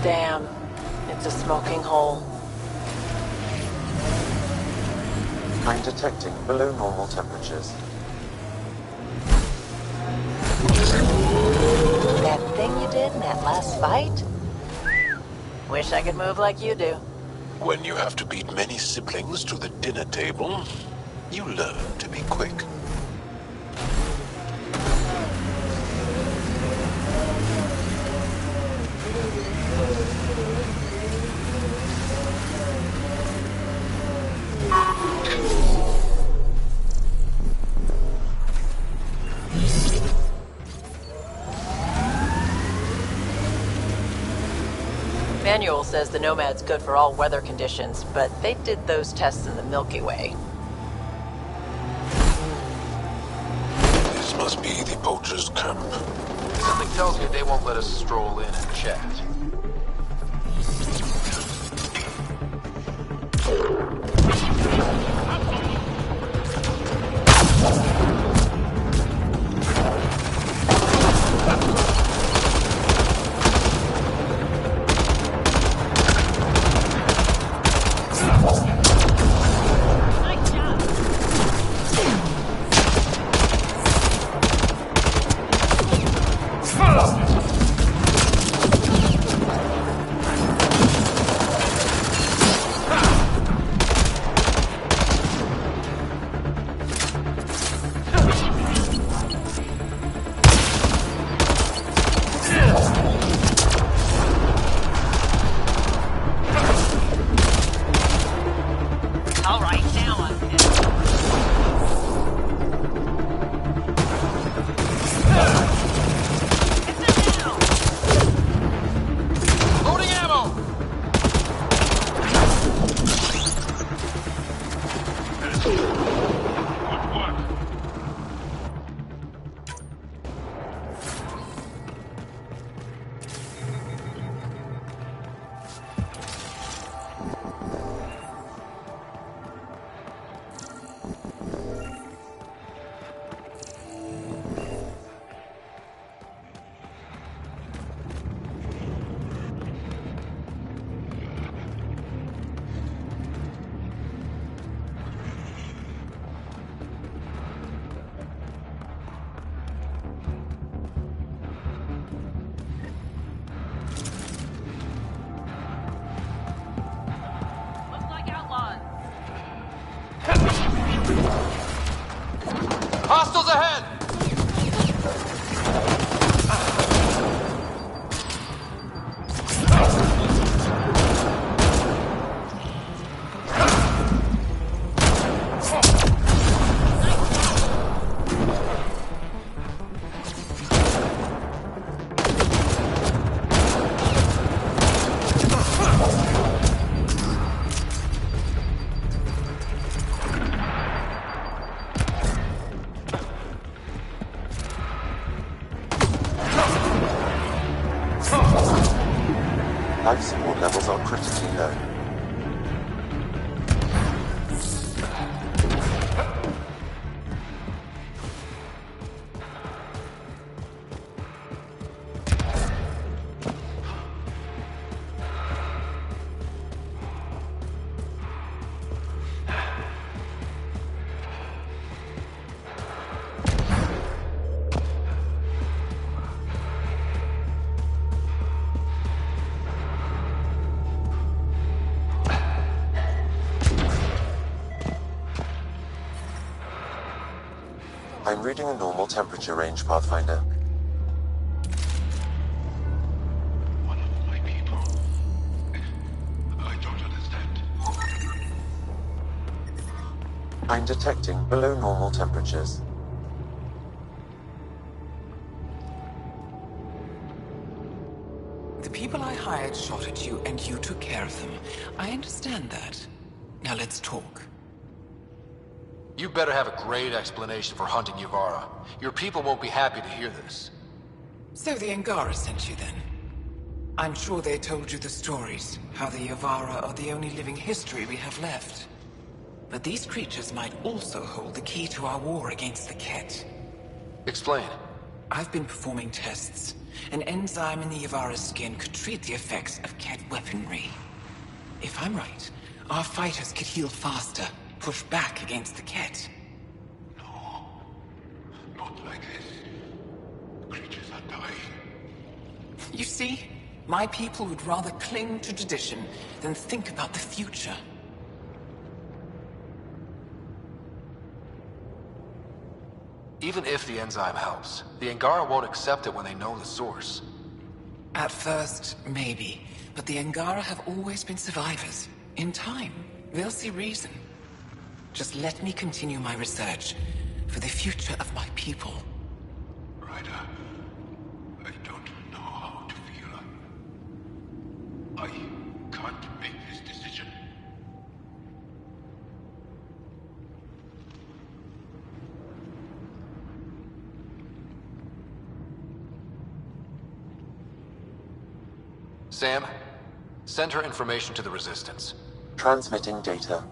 Damn, it's a smoking hole. I'm detecting below normal temperatures. That thing you did in that last fight? Wish I could move like you do. When you have to beat many siblings to the dinner table, you learn to be quick. Manual says the Nomad's good for all weather conditions, but they did those tests in the Milky Way. This must be the poacher's camp. Something tells me they won't let us stroll in and chat. transport levels are critically low. I'm reading a normal temperature range, Pathfinder. One of my people. I don't understand. I'm detecting below normal temperatures. The people I hired shot at you, and you took care of them. I understand that. Now let's talk. You better have a great explanation for hunting Yavara. Your people won't be happy to hear this. So the Angara sent you then? I'm sure they told you the stories, how the Yavara are the only living history we have left. But these creatures might also hold the key to our war against the Ket. Explain. I've been performing tests. An enzyme in the Yavara's skin could treat the effects of Ket weaponry. If I'm right, our fighters could heal faster, push back against the Ket. No. Not like this. Creatures are dying. You see, my people would rather cling to tradition than think about the future. Even if the enzyme helps, the Angara won't accept it when they know the source. At first, maybe. But the Angara have always been survivors. In time, they'll see reason. Just let me continue my research for the future of my people. Ryder, I don't know how to feel. I can't make this decision. Sam, send her information to the Resistance. Transmitting data.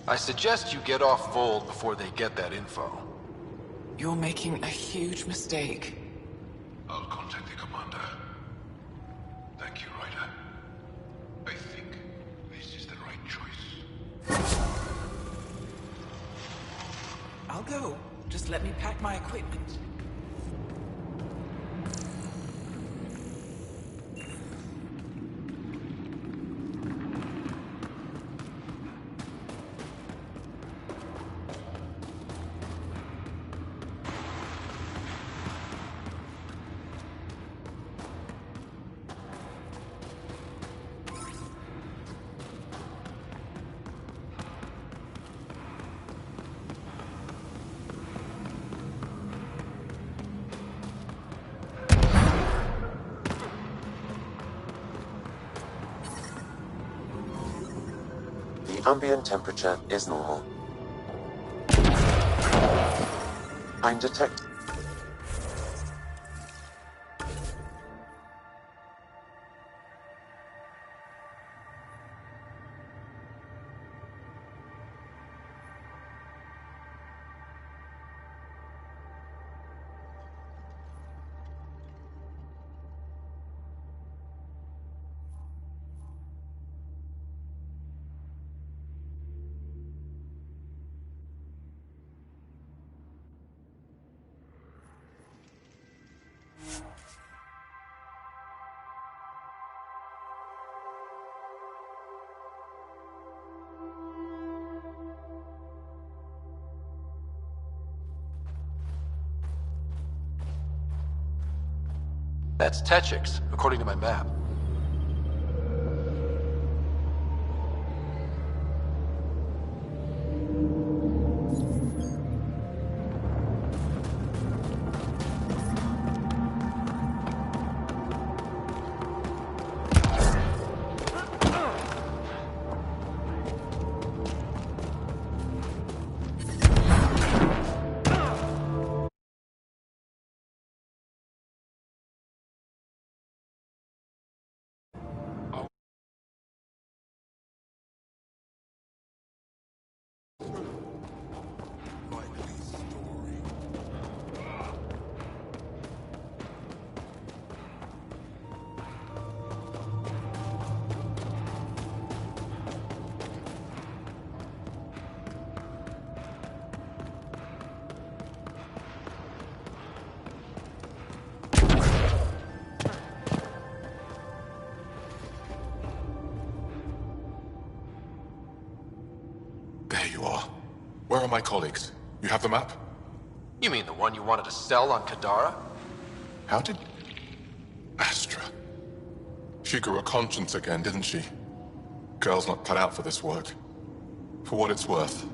I suggest you get off Vold before they get that info. You're making a huge mistake. I'll contact the commander. Thank you, Ryder. I think this is the right choice. I'll go. Just let me pack my equipment. The ambient temperature is normal. I'm detecting That's Techix, according to my map. There you are. Where are my colleagues? You have the map? You mean the one you wanted to sell on Kadara? How did... Astra. She grew a conscience again, didn't she? Girl's not cut out for this work. For what it's worth,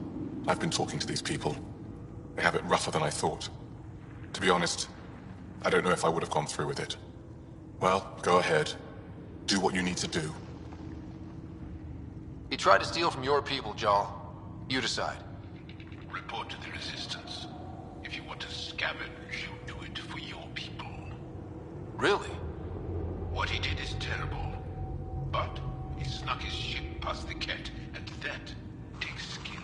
I've been talking to these people. They have it rougher than I thought. To be honest, I don't know if I would have gone through with it. Well, go ahead. Do what you need to do. He tried to steal from your people, Jarl. You decide. Report to the Resistance. If you want to scavenge, you do it for your people. Really? What he did is terrible. But he snuck his ship past the Ket, and that takes skill.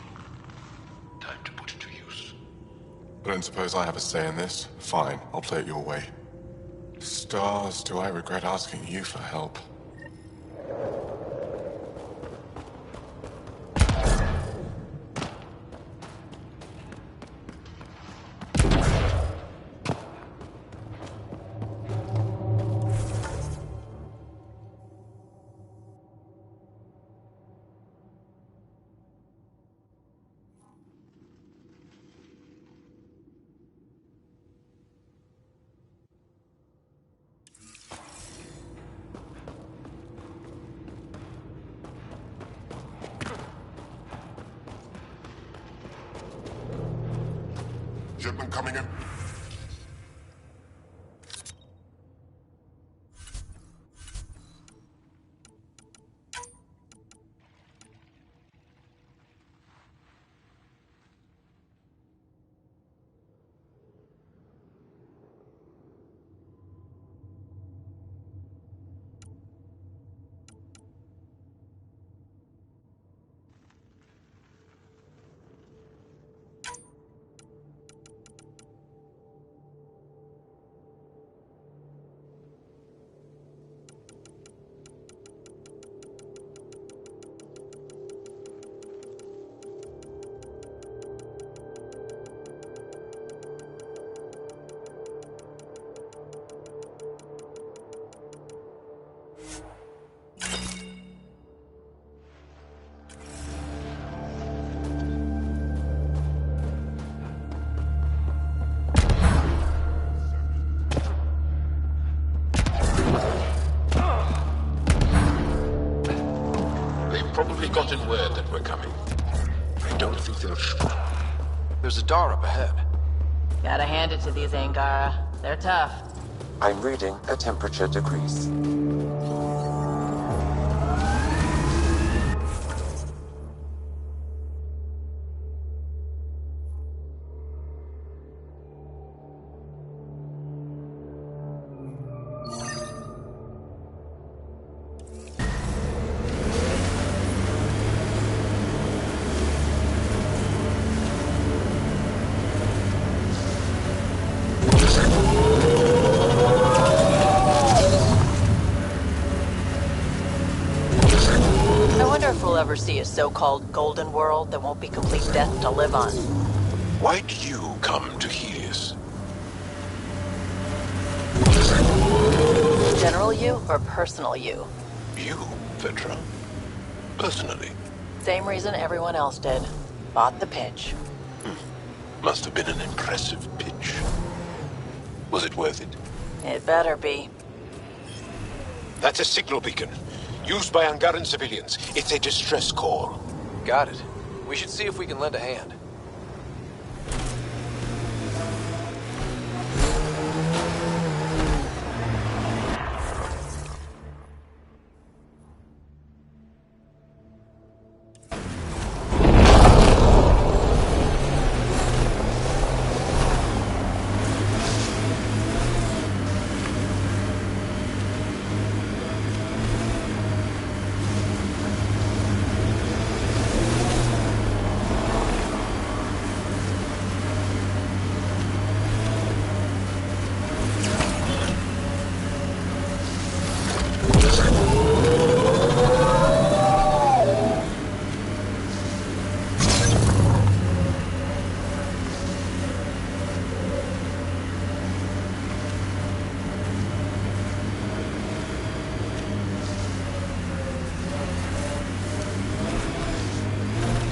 Time to put it to use. I don't suppose I have a say in this? Fine, I'll play it your way. Stars, do I regret asking you for help? Shipment coming in. Probably gotten word that we're coming. I don't think they'll... There's a door up ahead. Gotta hand it to these Angara. They're tough. I'm reading a temperature decrease. Ever see a so-called golden world that won't be complete death to live on. Why did you come to Helios? General you or personal you? You, Vetra? Personally? Same reason everyone else did. Bought the pitch. Must have been an impressive pitch. Was it worth it? It better be. That's a signal beacon. Used by Angaran civilians. It's a distress call. Got it. We should see if we can lend a hand.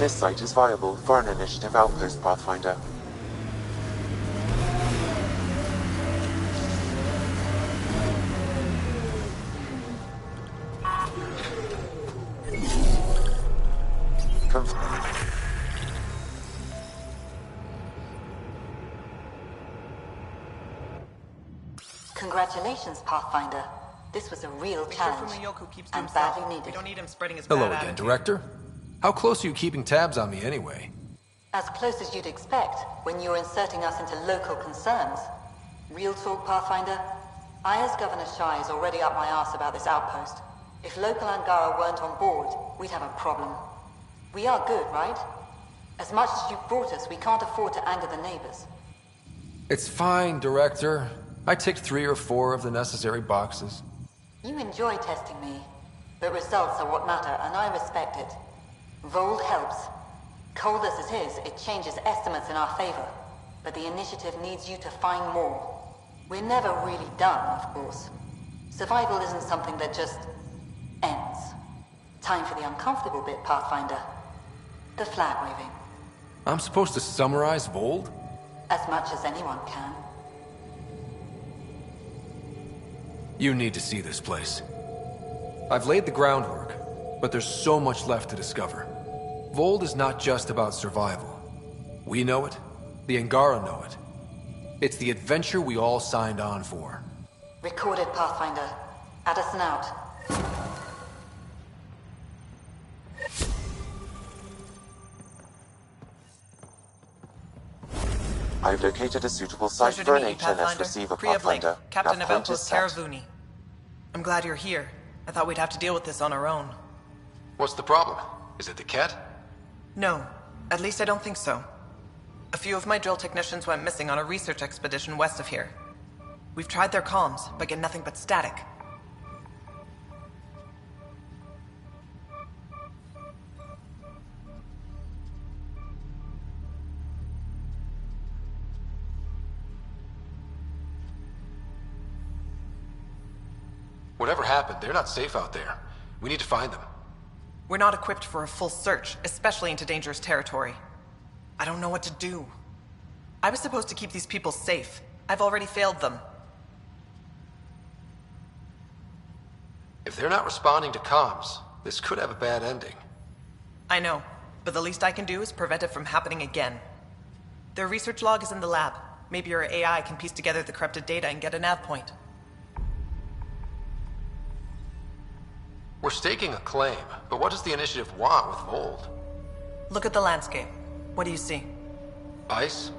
This site is viable for an initiative outpost, Pathfinder. Congratulations, Pathfinder. This was a real challenge, and badly needed. We don't need him spreading his Hello bad again, attitude. Director. How close are you keeping tabs on me anyway? As close as you'd expect when you're inserting us into local concerns. Real talk, Pathfinder? I, as Governor Shai, is already up my arse about this outpost. If local Angara weren't on board, we'd have a problem. We are good, right? As much as you've brought us, we can't afford to anger the neighbors. It's fine, Director. I ticked 3 or 4 of the necessary boxes. You enjoy testing me, but results are what matter, and I respect it. Vold helps. Cold as it is, it changes estimates in our favor, but the initiative needs you to find more. We're never really done, of course. Survival isn't something that just ends. Time for the uncomfortable bit, Pathfinder. The flag waving. I'm supposed to summarize Vold? As much as anyone can. You need to see this place. I've laid the groundwork, but there's so much left to discover. Vold is not just about survival. We know it. The Angara know it. It's the adventure we all signed on for. Recorded, Pathfinder. Addison out. I've located a suitable site Pleasure for to an meet you, HNS Pathfinder. receiver, Priya Blake, Pathfinder. Captain Nav of point is Outpost set. Taravuni. I'm glad you're here. I thought we'd have to deal with this on our own. What's the problem? Is it the cat? No, at least I don't think so. A few of my drill technicians went missing on a research expedition west of here. We've tried their comms, but get nothing but static. Whatever happened, they're not safe out there. We need to find them. We're not equipped for a full search, especially into dangerous territory. I don't know what to do. I was supposed to keep these people safe. I've already failed them. If they're not responding to comms, this could have a bad ending. I know, but the least I can do is prevent it from happening again. Their research log is in the lab. Maybe your AI can piece together the corrupted data and get a nav point. We're staking a claim, but what does the initiative want with Vold? Look at the landscape. What do you see? Ice?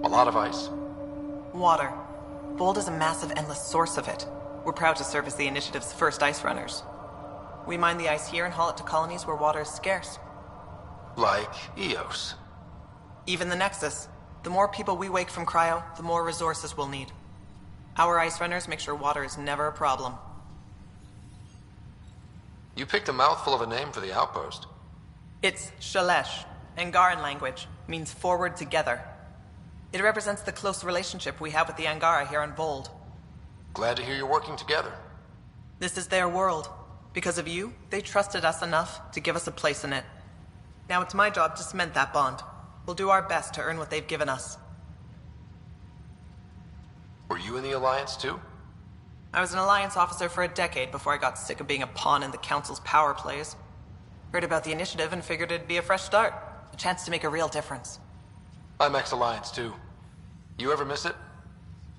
A lot of ice. Water. Vold is a massive, endless source of it. We're proud to serve as the initiative's first ice runners. We mine the ice here and haul it to colonies where water is scarce. Like Eos. Even the Nexus. The more people we wake from cryo, the more resources we'll need. Our ice runners make sure water is never a problem. You picked a mouthful of a name for the outpost. It's Shalesh. Angaran language means forward together. It represents the close relationship we have with the Angara here on Vold. Glad to hear you're working together. This is their world. Because of you, they trusted us enough to give us a place in it. Now it's my job to cement that bond. We'll do our best to earn what they've given us. Were you in the Alliance too? I was an Alliance officer for a decade before I got sick of being a pawn in the Council's power plays. Heard about the initiative and figured it'd be a fresh start. A chance to make a real difference. I'm ex-Alliance too. You ever miss it?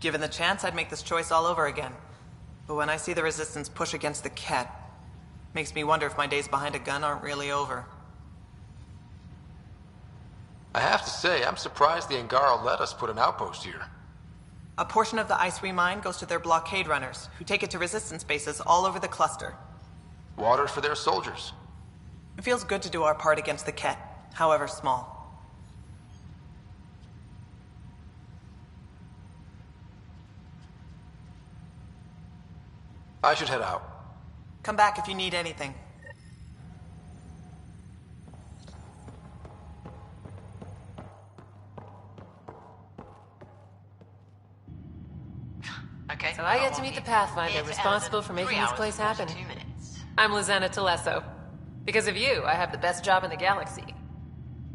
Given the chance, I'd make this choice all over again. But when I see the Resistance push against the Ket, makes me wonder if my days behind a gun aren't really over. I have to say, I'm surprised the Angara let us put an outpost here. A portion of the ice we mine goes to their blockade runners, who take it to Resistance bases all over the cluster. Water for their soldiers. It feels good to do our part against the Ket, however small. I should head out. Come back if you need anything. Okay. So I get to meet the Pathfinder responsible for making this place happen. I'm Lizanna Telesso. Because of you, I have the best job in the galaxy.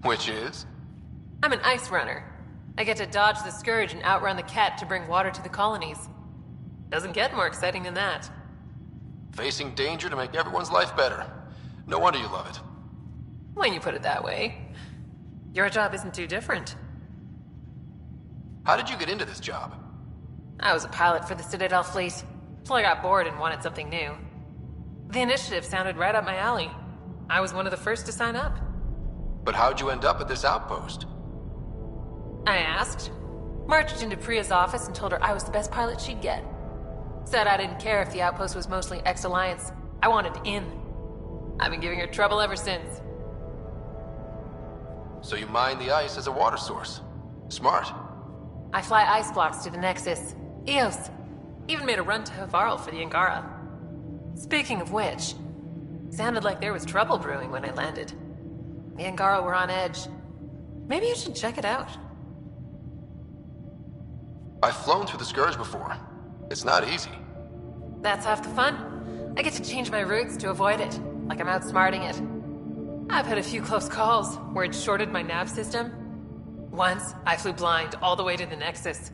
Which is? I'm an ice runner. I get to dodge the Scourge and outrun the Cat to bring water to the colonies. Doesn't get more exciting than that. Facing danger to make everyone's life better. No wonder you love it. When you put it that way. Your job isn't too different. How did you get into this job? I was a pilot for the Citadel fleet, till I got bored and wanted something new. The initiative sounded right up my alley. I was one of the first to sign up. But how'd you end up at this outpost? I asked. Marched into Priya's office and told her I was the best pilot she'd get. Said I didn't care if the outpost was mostly ex-Alliance. I wanted in. I've been giving her trouble ever since. So you mine the ice as a water source. Smart. I fly ice blocks to the Nexus. Eos. Even made a run to Havarl for the Angara. Speaking of which, sounded like there was trouble brewing when I landed. The Angara were on edge. Maybe you should check it out. I've flown through the Scourge before. It's not easy. That's half the fun. I get to change my routes to avoid it, like I'm outsmarting it. I've had a few close calls where it shorted my nav system. Once, I flew blind all the way to the Nexus.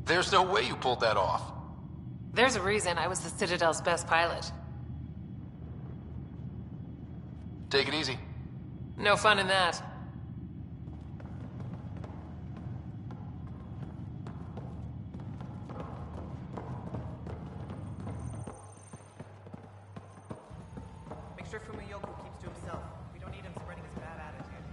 There's no way you pulled that off. There's a reason I was the Citadel's best pilot. Take it easy. No fun in that. Make sure Fumiyoku keeps to himself. We don't need him spreading his bad attitude.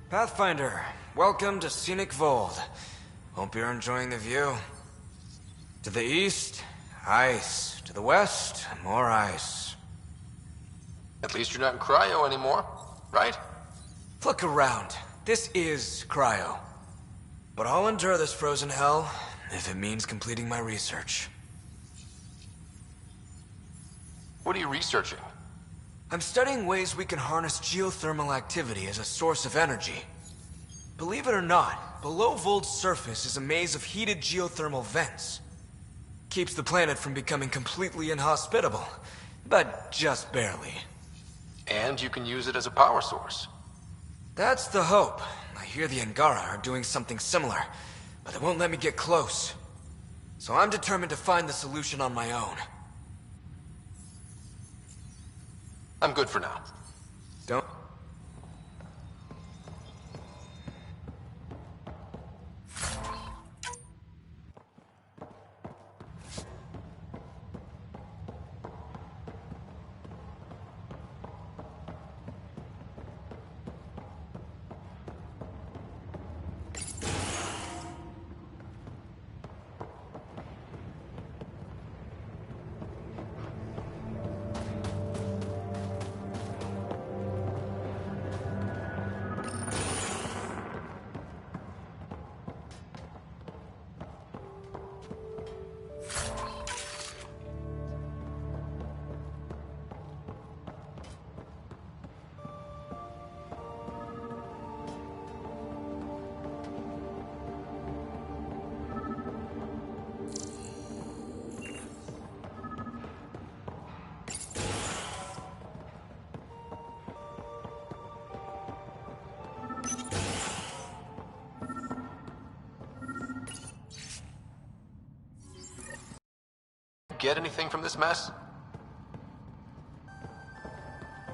Pathfinder, welcome to Scenic Vold. Hope you're enjoying the view. To the east, ice. To the west, more ice. At least you're not in cryo anymore, right? Look around. This is cryo. But I'll endure this frozen hell if it means completing my research. What are you researching? I'm studying ways we can harness geothermal activity as a source of energy. Believe it or not, below Vold's surface is a maze of heated geothermal vents. Keeps the planet from becoming completely inhospitable, but just barely. And you can use it as a power source. That's the hope. I hear the Angara are doing something similar, but they won't let me get close. So I'm determined to find the solution on my own. I'm good for now. Don't... Get anything from this mess?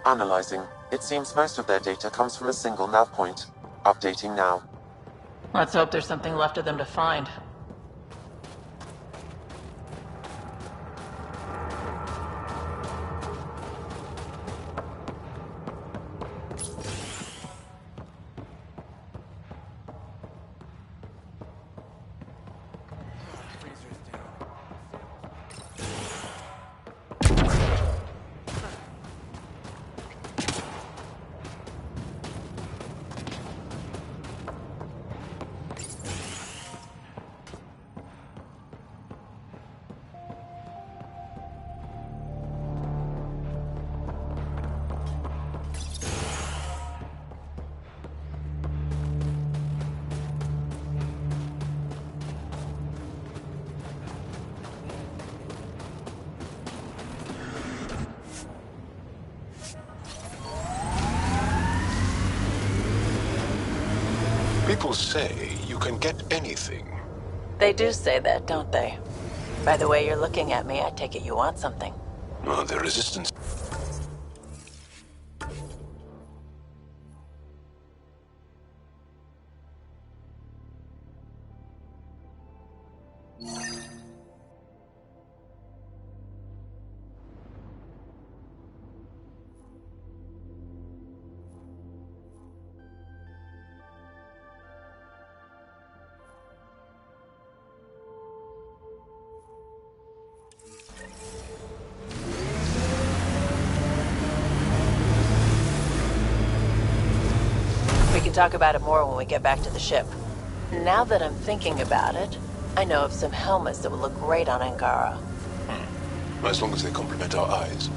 Analyzing. It seems most of their data comes from a single nav point. Updating now. Let's hope there's something left of them to find. People say you can get anything. They do say that, don't they? By the way you're looking at me, I take it you want something. Oh, the resistance. We can talk about it more when we get back to the ship. Now that I'm thinking about it, I know of some helmets that would look great on Angara. As long as they complement our eyes.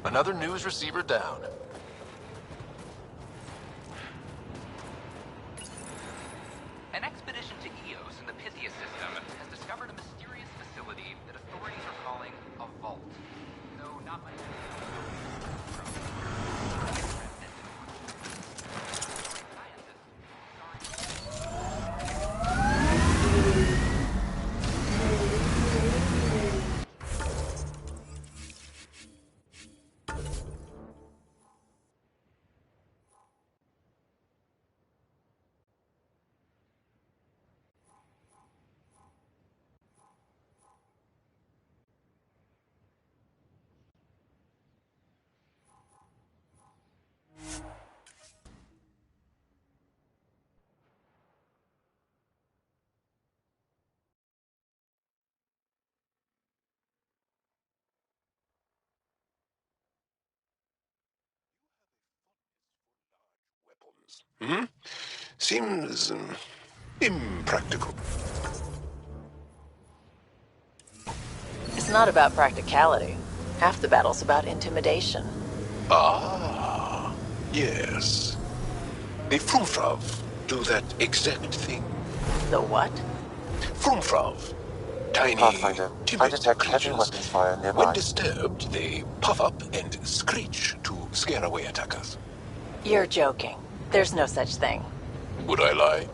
Another news receiver down. An expedition to Eos in the Pythia system has discovered a mysterious facility that authorities are calling a vault. Though not much. Hmm? Seems impractical. It's not about practicality. Half the battle's about intimidation. Ah, yes. The Frumfrav do that exact thing. The what? Frumfrav. Tiny, Pathfinder, I timid detect heavy creatures. weapons fire When nearby. disturbed, they puff up and screech to scare away attackers. You're joking. There's no such thing. Would I lie?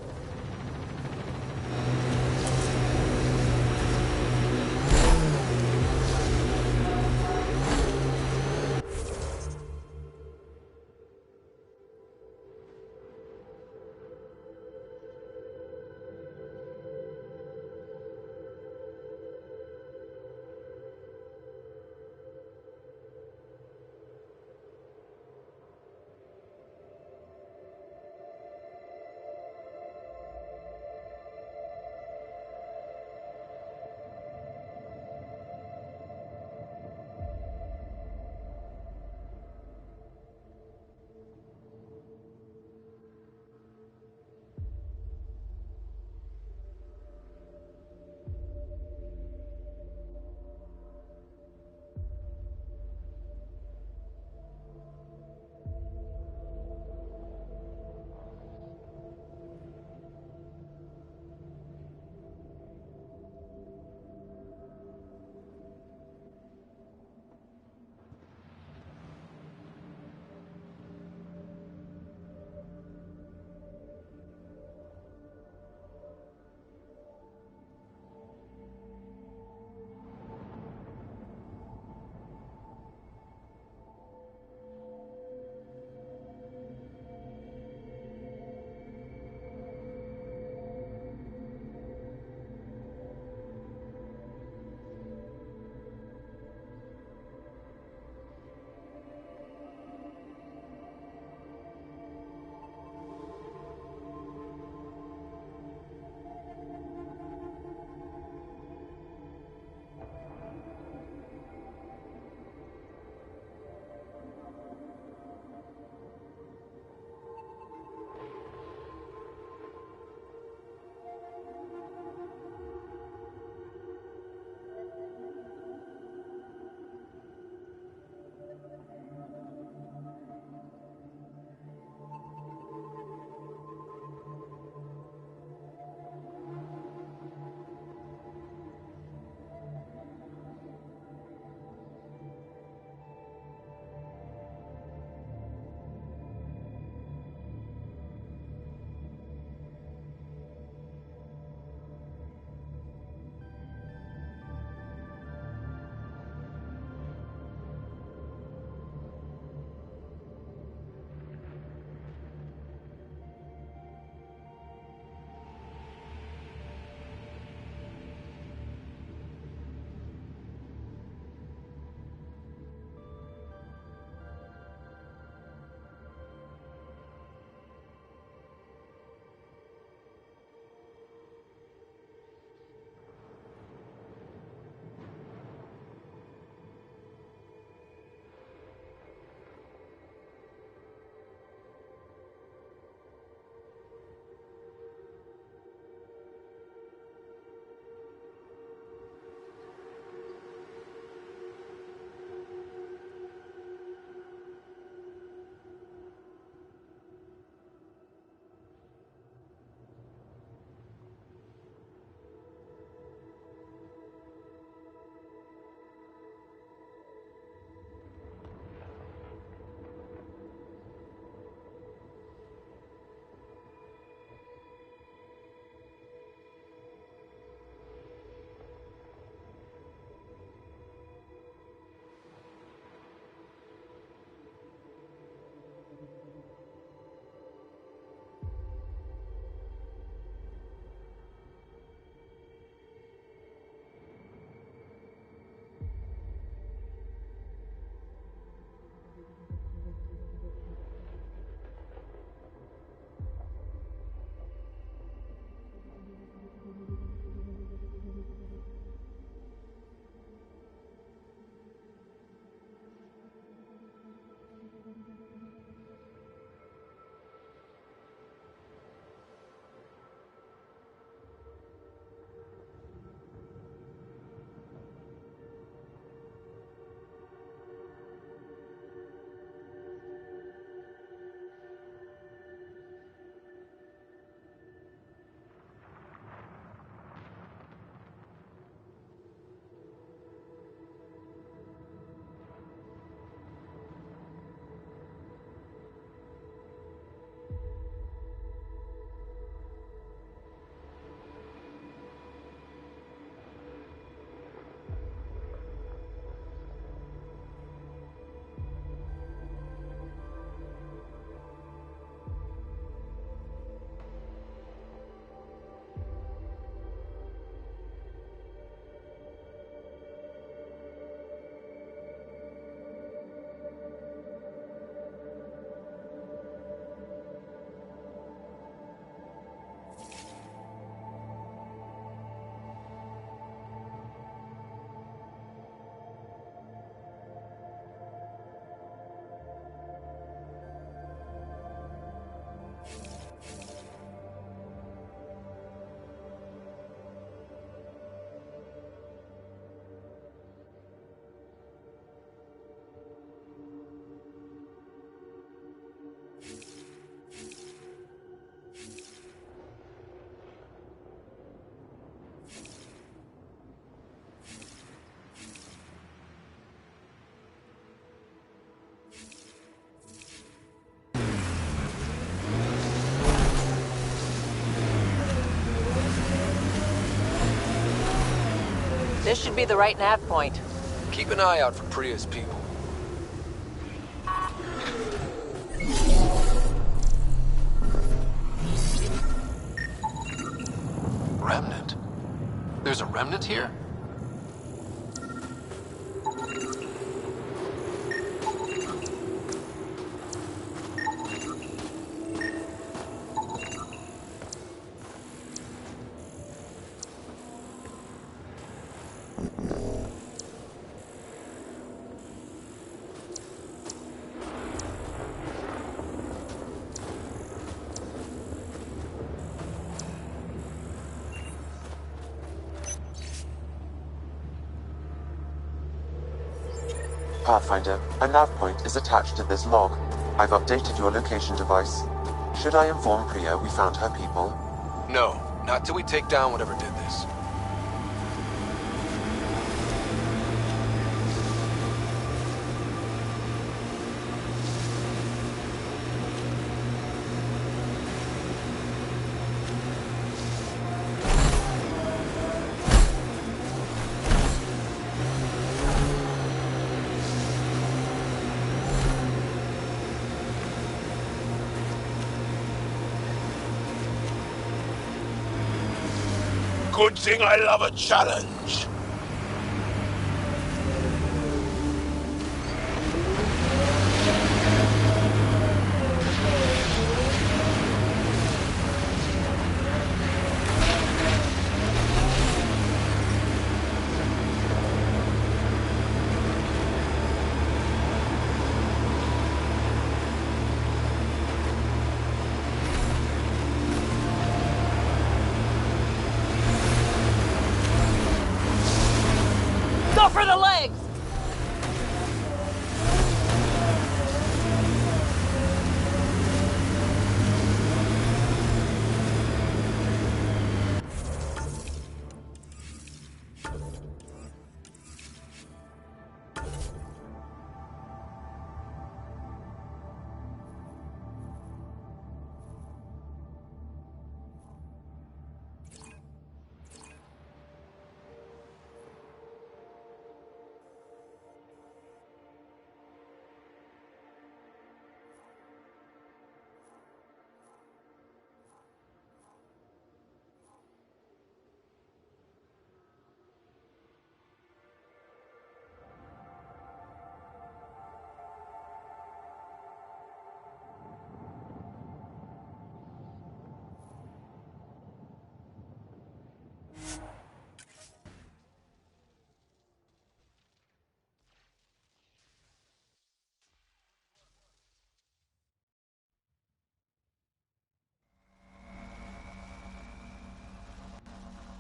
This should be the right nav point. Keep an eye out for Priya's people. Remnant? There's a remnant here? Pathfinder, a nav point is attached to this log. I've updated your location device. Should I inform Priya we found her people? No, not till we take down whatever did this. Good thing I love a challenge. Go for the legs!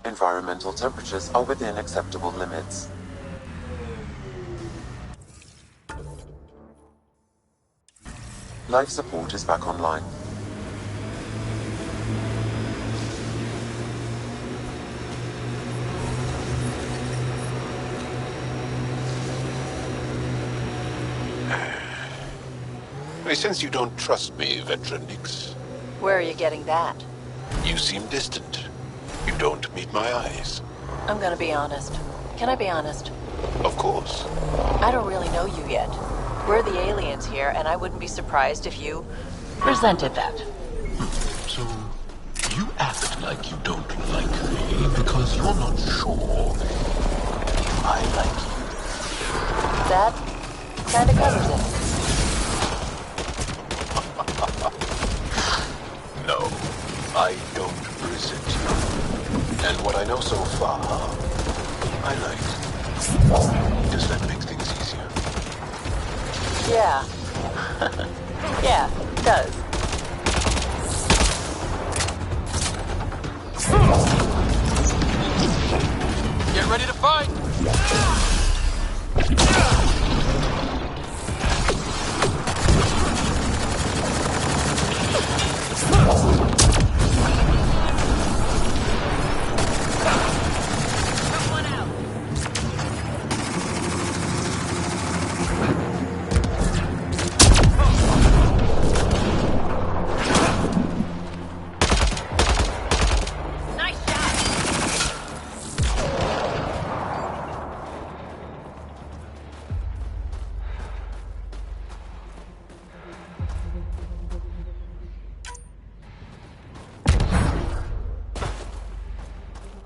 Environmental temperatures are within acceptable limits. Life support is back online. I sense you don't trust me, Veteran Nix. Where are you getting that? You seem distant. You don't meet my eyes. I'm gonna be honest. Can I be honest? Of course. I don't really know you yet. We're the aliens here, and I wouldn't be surprised if you resented that. So, you act like you don't like me because you're not sure if I like you. That kinda covers it. No, I don't resent you. And what I know so far, I like. Does that make things easier? Yeah. Yeah, it does. Get ready to fight!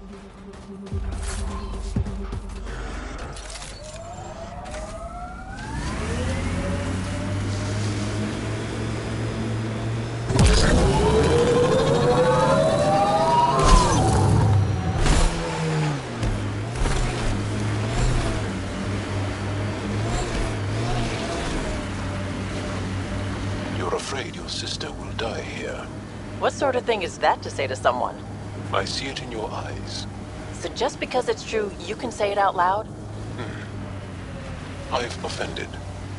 You're afraid your sister will die here. What sort of thing is that to say to someone? I see it in your eyes. So just because it's true, you can say it out loud? I've offended.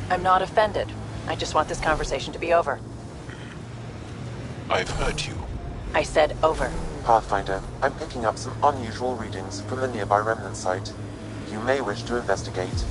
I'm not offended. I just want this conversation to be over. I've hurt you. I said over. Pathfinder, I'm picking up some unusual readings from the nearby remnant site. You may wish to investigate.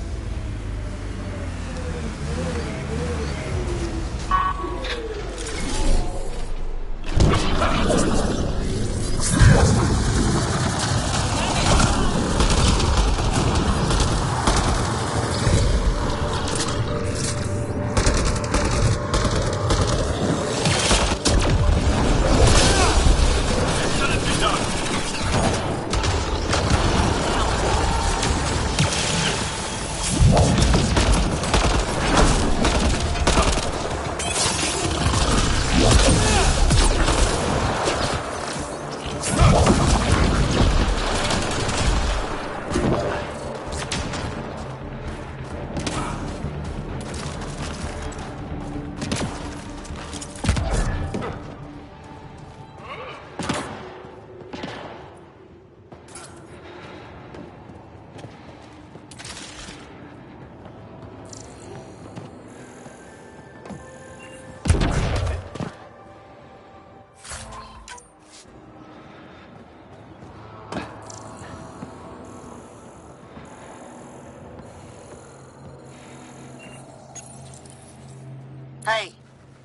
Hey,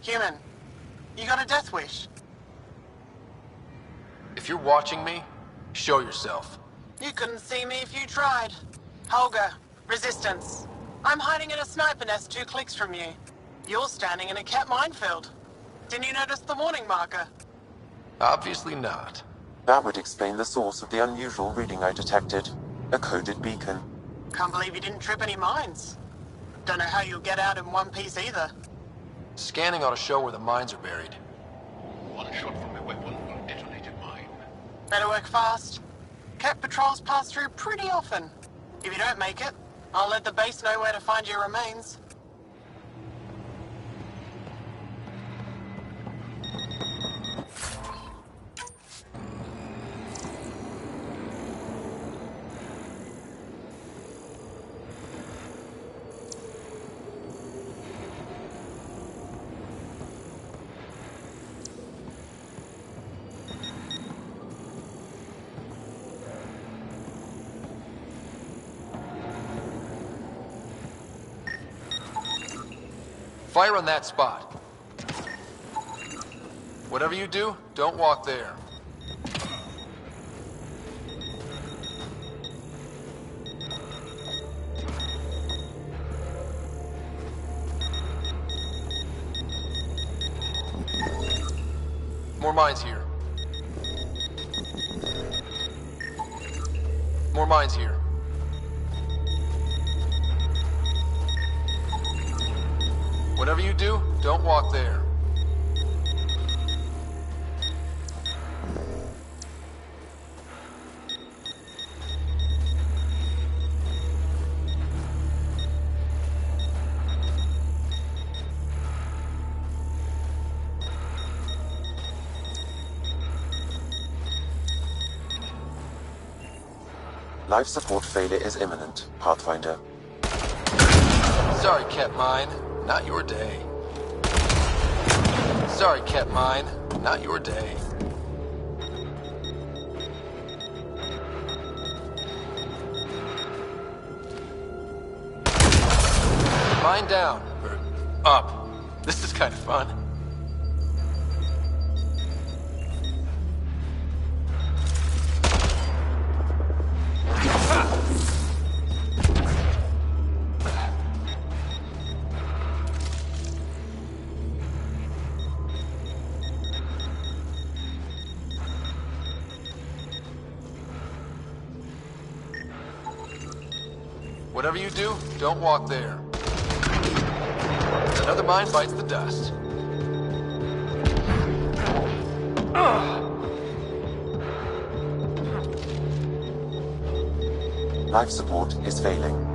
human. You got a death wish? If you're watching me, show yourself. You couldn't see me if you tried. Holger, Resistance. I'm hiding in a sniper nest 2 clicks from you. You're standing in a cat minefield. Didn't you notice the warning marker? Obviously not. That would explain the source of the unusual reading I detected. A coded beacon. Can't believe you didn't trip any mines. Don't know how you'll get out in one piece either. Scanning ought to show where the mines are buried. One shot from a weapon will detonate a mine. Better work fast. Cat patrols pass through pretty often. If you don't make it, I'll let the base know where to find your remains. Fire on that spot. Whatever you do, don't walk there. More mines here. More mines here. Whatever you do, don't walk there. Life support failure is imminent, Pathfinder. Sorry, Cat Mine. Not your day. Sorry, Cat Mine. Not your day. Mine down. Or up. This is kind of fun. Whatever you do, don't walk there. Another mine bites the dust. Life support is failing.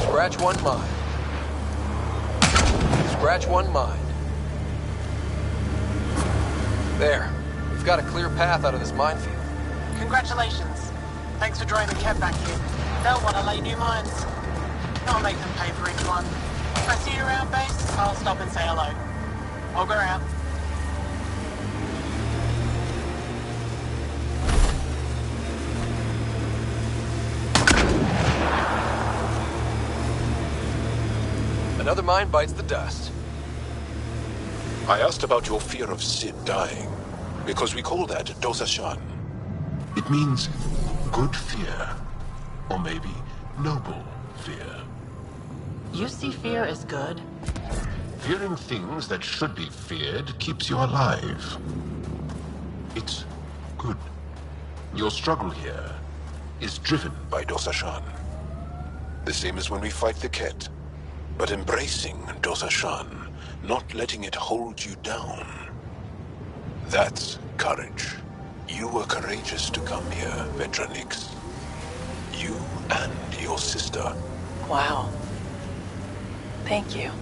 Scratch one mine. Scratch one mine. There. We've got a clear path out of this minefield. Congratulations. Thanks for drawing the cab back here. They'll want to lay new mines. I'll make them pay for each one. If I see you around base, I'll stop and say hello. Auger out. Another mine bites the dust. I asked about your fear of Sid dying, because we call that Dosashan. It means good fear, or maybe noble fear. You see fear as good? Fearing things that should be feared keeps you alive. It's good. Your struggle here is driven by Dosashan. The same as when we fight the Ket. But embracing Dosashan, not letting it hold you down. That's courage. You were courageous to come here, Vetranix. You and your sister. Wow. Thank you.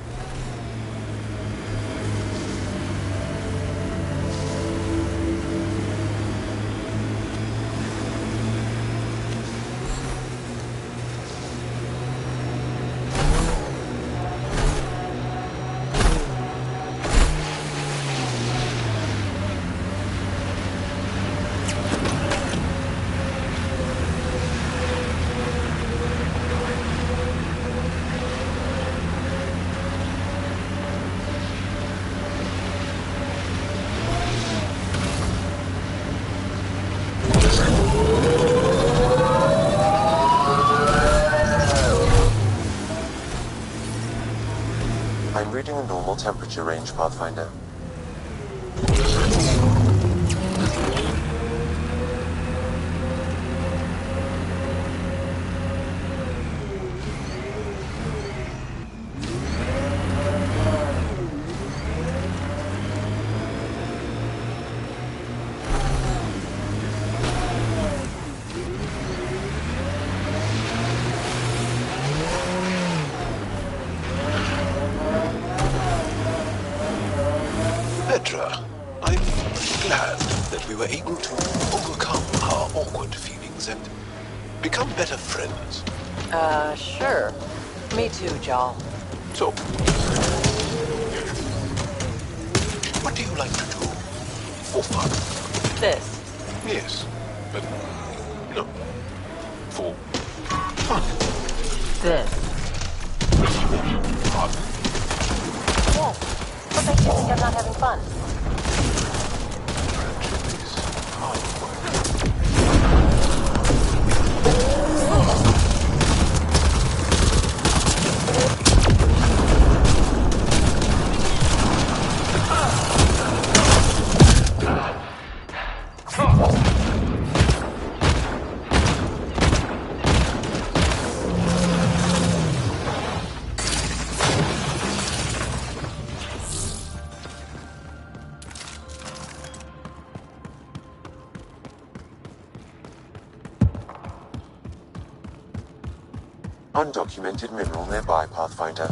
I'm reading a normal temperature range, Pathfinder. Petra, I'm glad that we were able to overcome our awkward feelings and become better friends. Sure. Me too, Jal. So, what do you like to do for fun? This. Yes, but no, for fun. This. Fun. Yeah. What makes you think I'm not having fun? Friendship is hard work. Undocumented mineral nearby, Pathfinder.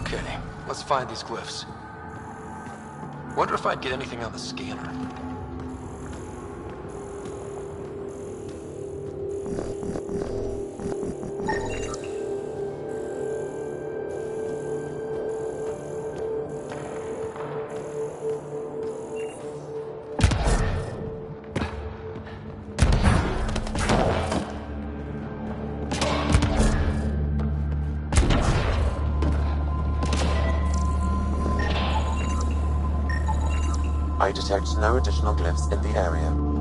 Okay, let's find these glyphs. Wonder if I'd get anything on the scanner. I detect no additional glyphs in the area.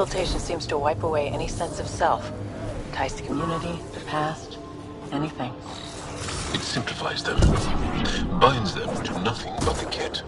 Occultation seems to wipe away any sense of self. Ties to community, the past, anything. It simplifies them, binds them to nothing but the kit.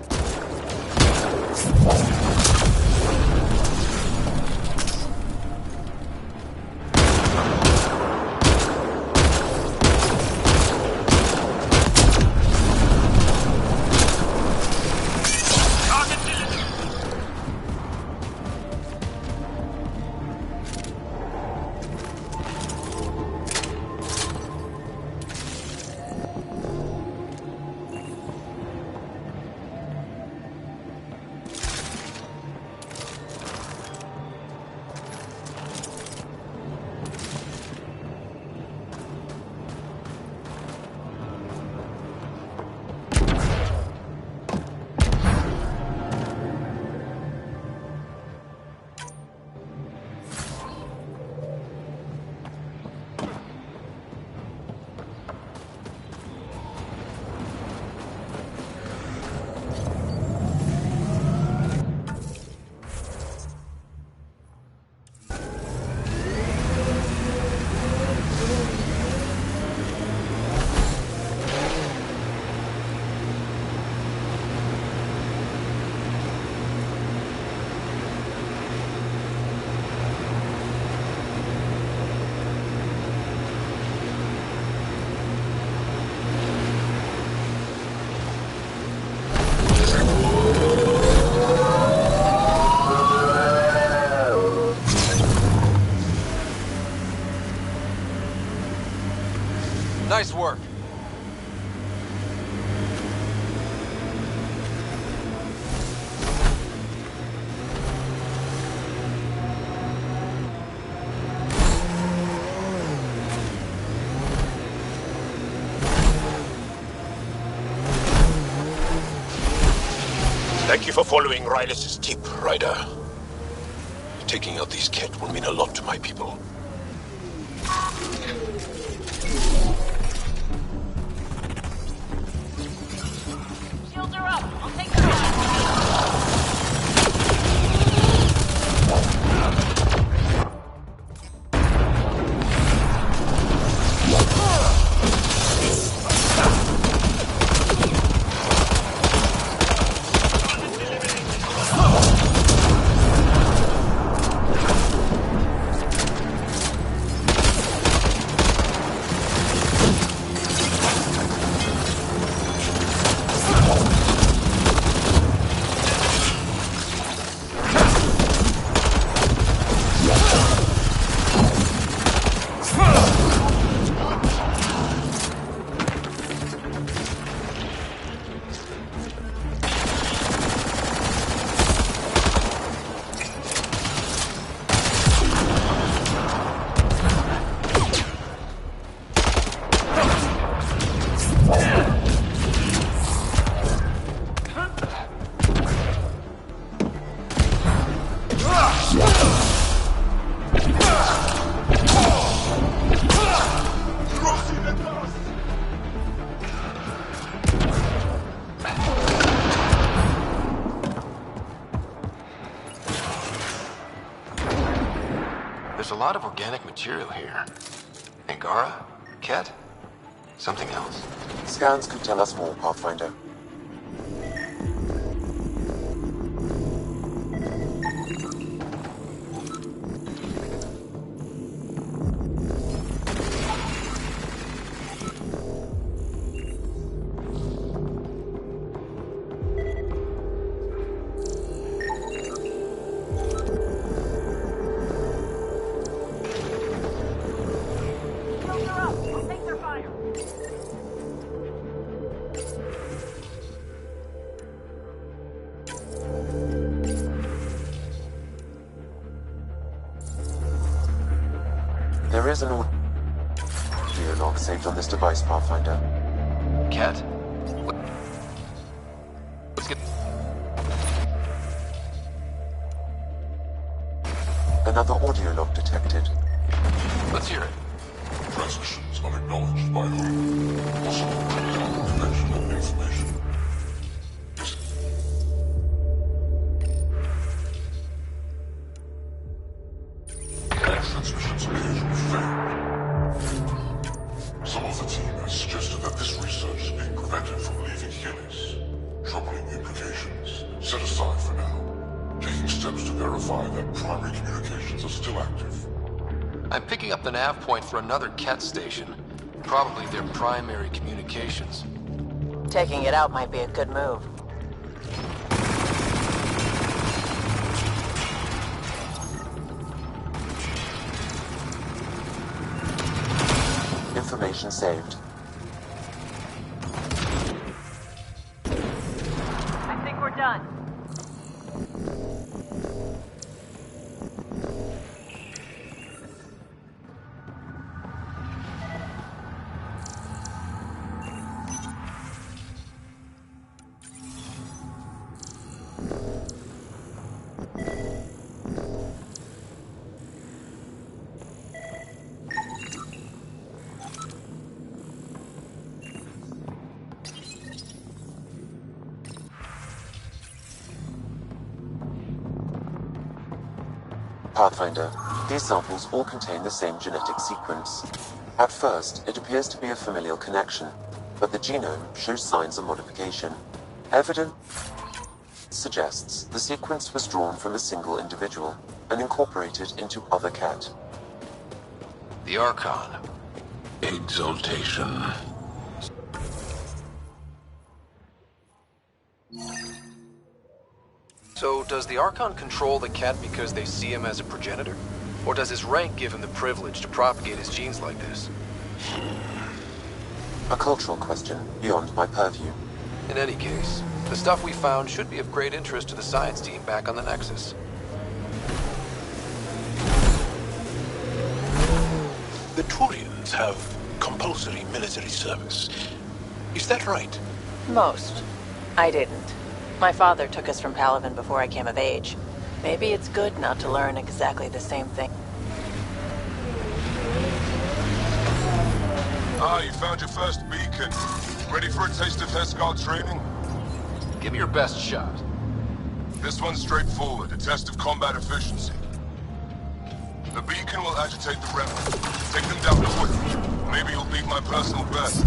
Nice work. Thank you for following Rylis' tip, Ryder. Taking out these kit will mean a lot to my people. Shields are up. I'll take her out. There's a lot of organic material here. Angara? Ket? Something else. Scans could tell us more, Pathfinder. There is an audio log saved on this device, Pathfinder. Ket? Let's get... Another audio log detected. Let's hear it. Transmissions unacknowledged by whom? Possible critical dimensional information. Alpha Team has suggested that this research is being prevented from leaving Helix. Troubling implications. Set aside for now. Taking steps to verify that primary communications are still active. I'm picking up the nav point for another Ket station. Probably their primary communications. Taking it out might be a good move. Information saved. I think we're done. Pathfinder, these samples all contain the same genetic sequence. At first, it appears to be a familial connection, but the genome shows signs of modification. Evidence suggests the sequence was drawn from a single individual and incorporated into other Ket. The Archon. Exaltation. So, does the Archon control the Ket because they see him as a progenitor? Or does his rank give him the privilege to propagate his genes like this? A cultural question beyond my purview. In any case, the stuff we found should be of great interest to the science team back on the Nexus. The Turians have compulsory military service. Is that right? Most. I didn't. My father took us from Palaven before I came of age. Maybe it's good not to learn exactly the same thing. Ah, you found your first beacon. Ready for a taste of Hesgard training? Give me your best shot. This one's straightforward, a test of combat efficiency. The beacon will agitate the rebels. Take them down quick. Maybe you'll beat my personal best.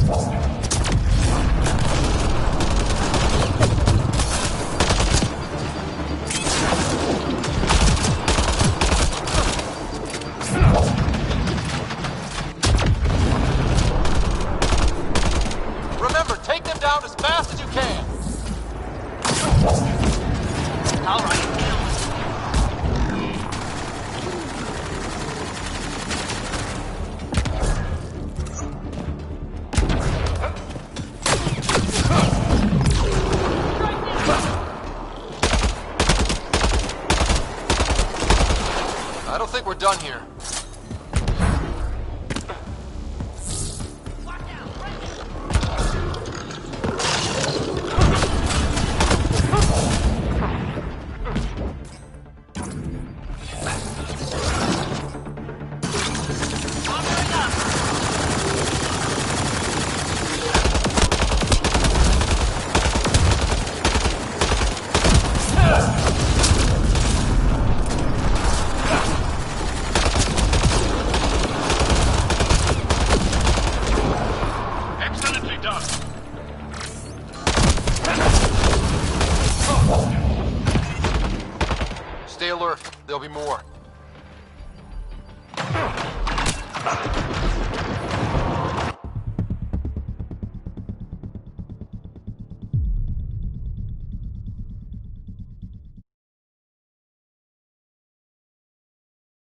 Remember, take them down as fast as you can! All right. I don't think we're done here. Excellently done. Stay alert. There'll be more.